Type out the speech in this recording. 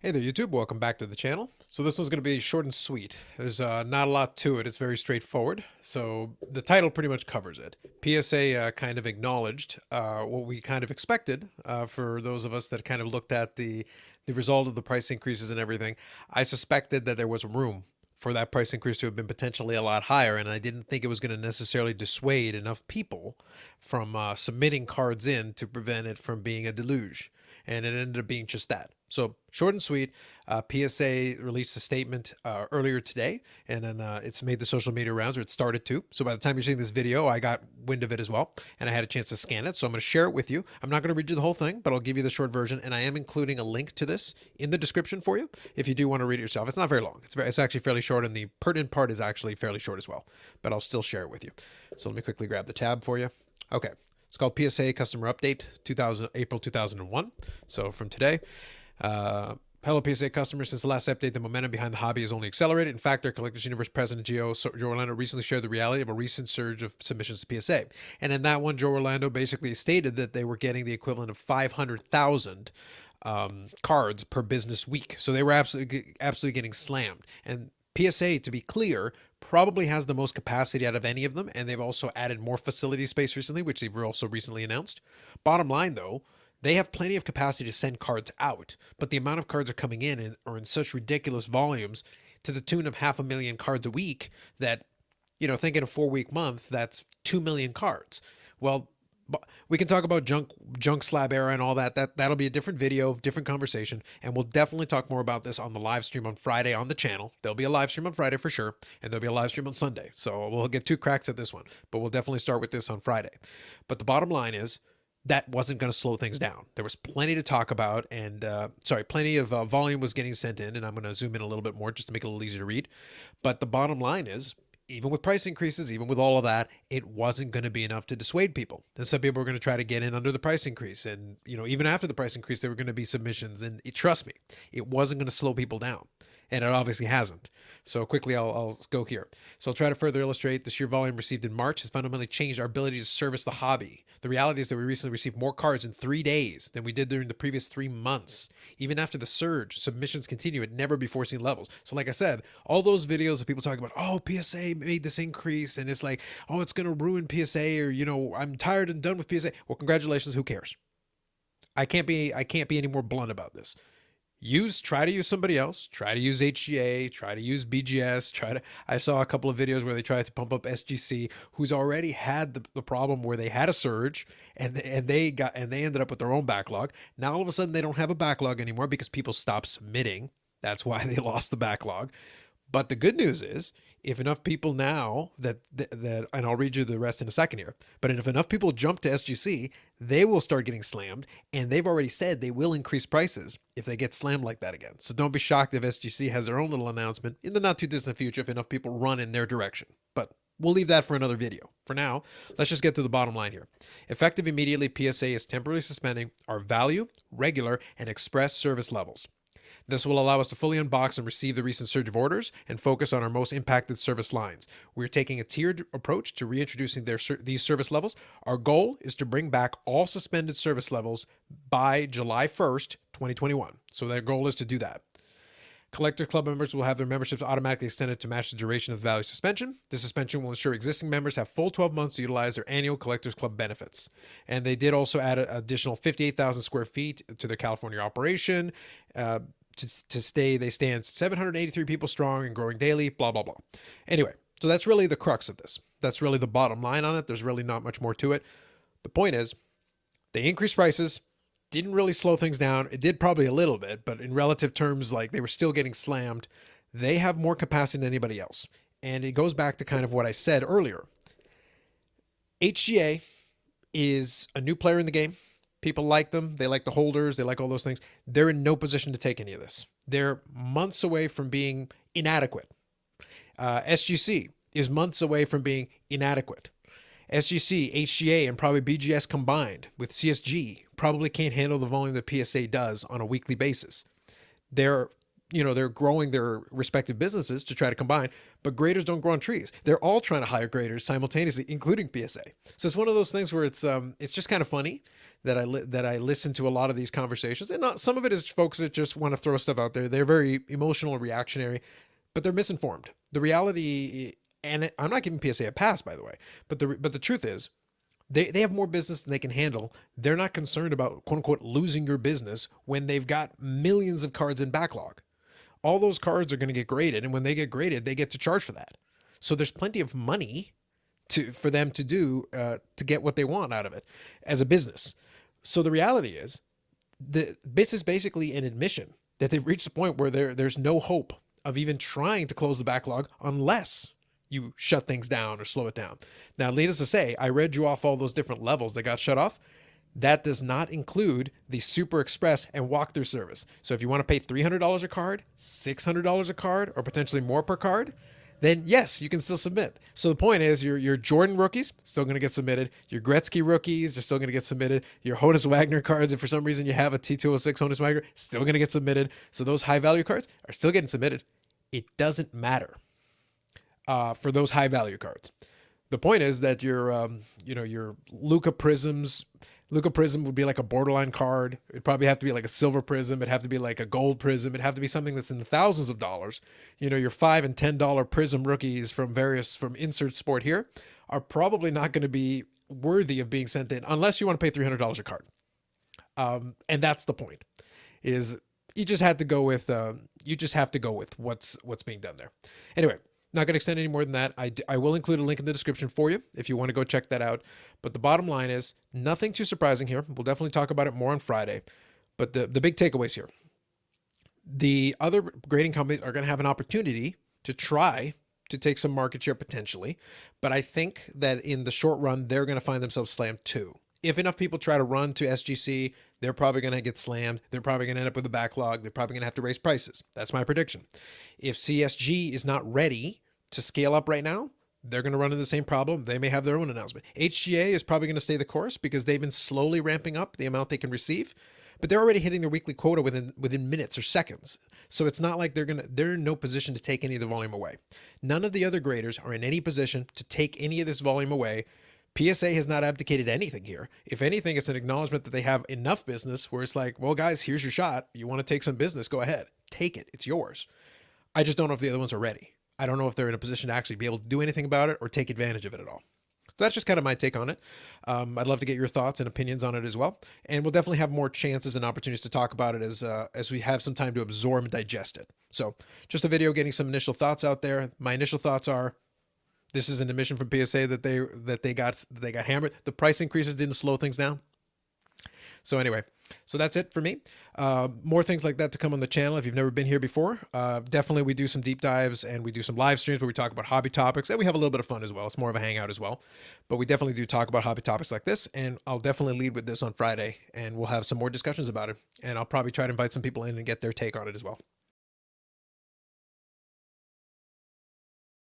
Hey there, YouTube. Welcome back to the channel. So this one's going to be short and sweet. There's not a lot to it. It's very straightforward. So the title pretty much covers it. PSA kind of acknowledged what we kind of expected for those of us that kind of looked at the result of the price increases and everything. I suspected that there was room for that price increase to have been potentially a lot higher, and I didn't think it was going to necessarily dissuade enough people from submitting cards in to prevent it from being a deluge. And it ended up being just that. So short and sweet. PSA released a statement earlier today, and then it's made the social media rounds, or it started to. So by the time you're seeing this video, I got wind of it as well, and I had a chance to scan it. So I'm going to share it with you. I'm not going to read you the whole thing, but I'll give you the short version, and I am including a link to this in the description for you if you do want to read it yourself. It's not very long. It's actually fairly short, and the pertinent part is actually fairly short as well. But I'll still share it with you. So let me quickly grab the tab for you. Okay. It's called PSA Customer Update, April 2001. So from today, hello PSA customers. Since the last update, the momentum behind the hobby has only accelerated. In fact, our Collectors Universe president, Joe Orlando, recently shared the reality of a recent surge of submissions to PSA. And in that one, Joe Orlando basically stated that they were getting the equivalent of 500,000 cards per business week. So they were absolutely getting slammed. And PSA, to be clear, probably has the most capacity out of any of them, and they've also added more facility space recently, which they've also recently announced. Bottom line, though, they have plenty of capacity to send cards out, but the amount of cards are coming in are in such ridiculous volumes to the tune of 500,000 cards a week that, think in a 4-week month, that's 2 million cards. Well, we can talk about junk slab era and all that. That'll be a different video, different conversation, and we'll definitely talk more about this on the live stream on Friday on the channel. There'll be a live stream on Friday for sure, and there'll be a live stream on Sunday. So we'll get 2 cracks at this one, but we'll definitely start with this on Friday. But the bottom line is that wasn't going to slow things down. There was plenty to talk about, and plenty of volume was getting sent in, and I'm going to zoom in a little bit more just to make it a little easier to read. But the bottom line is, even with price increases, even with all of that, it wasn't going to be enough to dissuade people. And some people were going to try to get in under the price increase. And, even after the price increase, there were going to be submissions. And trust me, it wasn't going to slow people down. And it obviously hasn't. So quickly, I'll go here. So I'll try to further illustrate the sheer volume received in March has fundamentally changed our ability to service the hobby. The reality is that we recently received more cards in 3 days than we did during the previous 3 months. Even after the surge, submissions continue at never before seen levels. So like I said, all those videos of people talking about, oh, PSA made this increase, and it's like, oh, it's going to ruin PSA, or, I'm tired and done with PSA. Well, congratulations. Who cares? I can't be any more blunt about this. Try to use somebody else, try to use HGA, try to use BGS, I saw a couple of videos where they tried to pump up SGC, who's already had the problem where they had a surge and they ended up with their own backlog. Now all of a sudden they don't have a backlog anymore because people stopped submitting. That's why they lost the backlog. But the good news is, if enough people now and I'll read you the rest in a second here, but if enough people jump to SGC, they will start getting slammed, and they've already said they will increase prices if they get slammed like that again. So don't be shocked if SGC has their own little announcement in the not too distant future if enough people run in their direction. But we'll leave that for another video. For now, let's just get to the bottom line here. Effective immediately, PSA is temporarily suspending our value, regular, and express service levels. This will allow us to fully unbox and receive the recent surge of orders and focus on our most impacted service lines. We're taking a tiered approach to reintroducing these service levels. Our goal is to bring back all suspended service levels by July 1st, 2021. So their goal is to do that. Collector Club members will have their memberships automatically extended to match the duration of the value suspension. This suspension will ensure existing members have full 12 months to utilize their annual Collectors Club benefits. And they did also add an additional 58,000 square feet to their California operation. They stand 783 people strong and growing daily, blah, blah, blah. Anyway, so that's really the crux of this. That's really the bottom line on it. There's really not much more to it. The point is, they increased prices, didn't really slow things down. It did probably a little bit, but in relative terms, like they were still getting slammed. They have more capacity than anybody else. And it goes back to kind of what I said earlier. HGA is a new player in the game. People like them. They like the holders. They like all those things. They're in no position to take any of this. They're months away from being inadequate. SGC is months away from being inadequate. SGC, HGA, and probably BGS combined with CSG probably can't handle the volume that PSA does on a weekly basis. They're they're growing their respective businesses to try to combine, but graders don't grow on trees. They're all trying to hire graders simultaneously, including PSA. So it's one of those things where it's just kind of funny that I listen to a lot of these conversations, and not some of it is folks that just want to throw stuff out there. They're very emotional and reactionary, but they're misinformed. The reality, and I'm not giving PSA a pass, by the way, but the truth is, they have more business than they can handle. They're not concerned about, quote unquote, losing your business when they've got millions of cards in backlog. All those cards are going to get graded, and when they get graded, they get to charge for that. So there's plenty of money for them to do to get what they want out of it as a business. So the reality is, this is basically an admission that they've reached a point where there's no hope of even trying to close the backlog unless you shut things down or slow it down. Now, needless to say, I read you off all those different levels that got shut off. That does not include the Super Express and walkthrough service. So if you want to pay $300 a card, $600 a card, or potentially more per card, then yes, you can still submit. So the point is, your Jordan rookies still going to get submitted. Your Gretzky rookies are still going to get submitted. Your Honus Wagner cards, if for some reason you have a T206 Honus Wagner, still going to get submitted. So those high value cards are still getting submitted. It doesn't matter for those high value cards. The point is that your Luka Prisms. Luka Prism would be like a borderline card. It'd probably have to be like a silver prism. It'd have to be like a gold prism. It'd have to be something that's in the thousands of dollars. Your $5 and $10 prism rookies from insert sport here are probably not going to be worthy of being sent in unless you want to pay $300 a card. And that's the point. Is you just have to go with what's being done there. Anyway. Not going to extend any more than that. I will include a link in the description for you if you want to go check that out. But the bottom line is nothing too surprising here. We'll definitely talk about it more on Friday. But the big takeaways here. The other grading companies are going to have an opportunity to try to take some market share potentially. But I think that in the short run, they're going to find themselves slammed too. If enough people try to run to SGC, they're probably going to get slammed. They're probably going to end up with a backlog. They're probably going to have to raise prices. That's my prediction. If CSG is not ready to scale up right now, they're going to run into the same problem. They may have their own announcement. HGA is probably going to stay the course because they've been slowly ramping up the amount they can receive, but they're already hitting their weekly quota within minutes or seconds. So it's not like they're in no position to take any of the volume away. None of the other graders are in any position to take any of this volume away. PSA has not abdicated anything here. If anything, it's an acknowledgement that they have enough business where it's like, well, guys, here's your shot. You want to take some business? Go ahead. Take it. It's yours. I just don't know if the other ones are ready. I don't know if they're in a position to actually be able to do anything about it or take advantage of it at all. So that's just kind of my take on it. I'd love to get your thoughts and opinions on it as well. And we'll definitely have more chances and opportunities to talk about it as we have some time to absorb and digest it. So just a video getting some initial thoughts out there. My initial thoughts are, this is an admission from PSA that they got hammered. The price increases didn't slow things down. So anyway, so that's it for me. More things like that to come on the channel. If you've never been here before, definitely we do some deep dives and we do some live streams where we talk about hobby topics, and we have a little bit of fun as well. It's more of a hangout as well, but we definitely do talk about hobby topics like this, and I'll definitely lead with this on Friday, and we'll have some more discussions about it, and I'll probably try to invite some people in and get their take on it as well.